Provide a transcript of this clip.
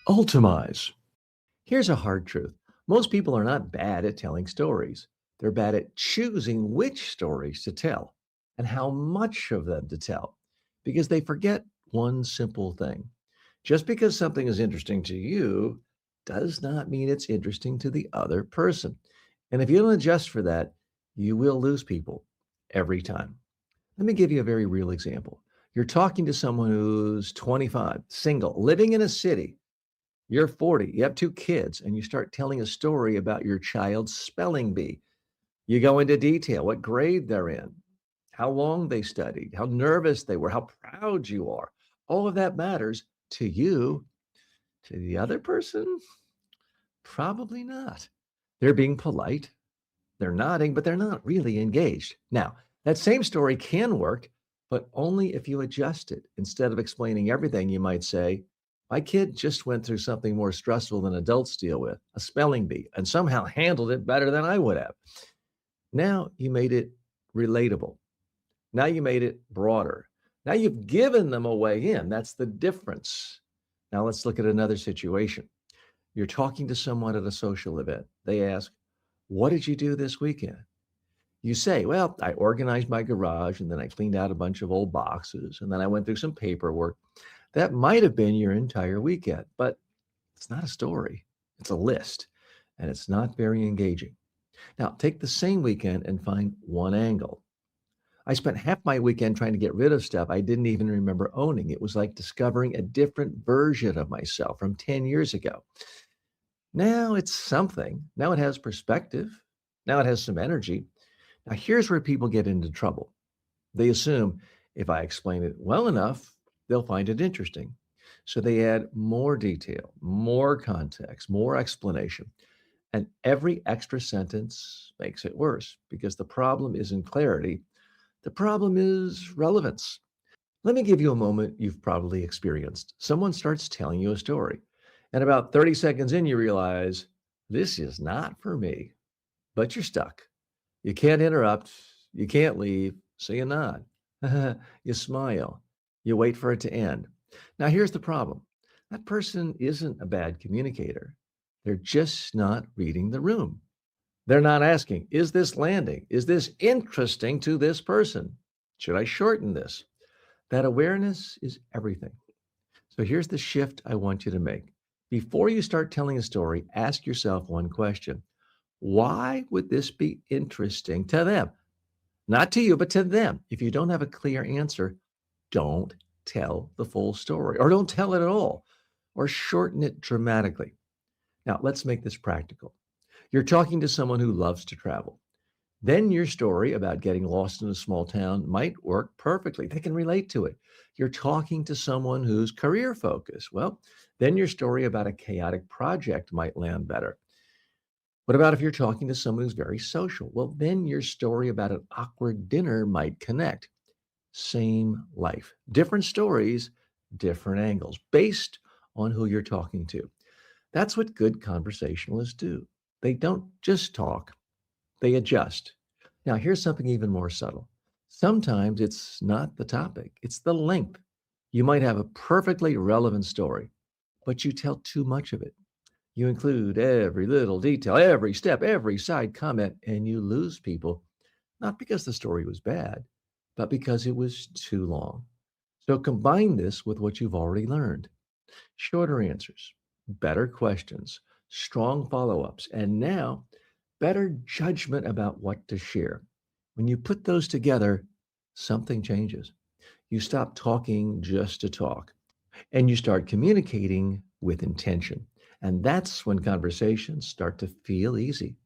Ultamize. Here's a hard truth. Most people are not bad at telling stories. They're bad at choosing which stories to tell and how much of them to tell because they forget one simple thing. Just because something is interesting to you does not mean it's interesting to the other person. And if you don't adjust for that, you will lose people every time. Let me give you a very real example. You're talking to someone who's 25, single, living in a city. You're 40, you have 2 kids, and you start telling a story about your child's spelling bee. You go into detail, what grade they're in, how long they studied, how nervous they were, how proud you are. All of that matters to you. To the other person, probably not. They're being polite, they're nodding, but they're not really engaged. Now, that same story can work, but only if you adjust it. Instead of explaining everything, you might say, my kid just went through something more stressful than adults deal with, a spelling bee, and somehow handled it better than I would have. Now you made it relatable. Now you made it broader. Now you've given them a way in. That's the difference. Now let's look at another situation. You're talking to someone at a social event. They ask, what did you do this weekend? You say, well, I organized my garage and then I cleaned out a bunch of old boxes and then I went through some paperwork. That might have been your entire weekend, but it's not a story. It's a list and it's not very engaging. Now, take the same weekend and find one angle. I spent half my weekend trying to get rid of stuff I didn't even remember owning. It was like discovering a different version of myself from 10 years ago. Now it's something. Now it has perspective. Now it has some energy. Now, here's where people get into trouble. They assume if I explain it well enough, they'll find it interesting. So they add more detail, more context, more explanation. And every extra sentence makes it worse because the problem isn't clarity. The problem is relevance. Let me give you a moment you've probably experienced. Someone starts telling you a story, and about 30 seconds in, you realize this is not for me, but you're stuck. You can't interrupt. You can't leave. So you nod. You smile. You wait for it to end. Now, here's the problem that person isn't a bad communicator. They're just not reading the room. They're not asking, is this landing? Is this interesting to this person? Should I shorten this? That awareness is everything. So here's the shift I want you to make. Before you start telling a story, ask yourself one question. Why would this be interesting to them? Not to you, but to them. If you don't have a clear answer, don't tell the full story or don't tell it at all or shorten it dramatically. Now, let's make this practical. You're talking to someone who loves to travel. Then your story about getting lost in a small town might work perfectly. They can relate to it. You're talking to someone who's career focused. Well, then your story about a chaotic project might land better. What about if you're talking to someone who's very social? Well, then your story about an awkward dinner might connect. Same life, different stories, different angles based on who you're talking to. That's what good conversationalists do. They don't just talk, they adjust. Now, here's something even more subtle. Sometimes it's not the topic, it's the length. You might have a perfectly relevant story, but you tell too much of it. You include every little detail, every step, every side comment, and you lose people, not because the story was bad, but because it was too long. So combine this with what you've already learned: shorter answers, better questions, strong follow ups, and now better judgment about what to share. When you put those together, something changes. You stop talking just to talk and you start communicating with intention. And that's when conversations start to feel easy.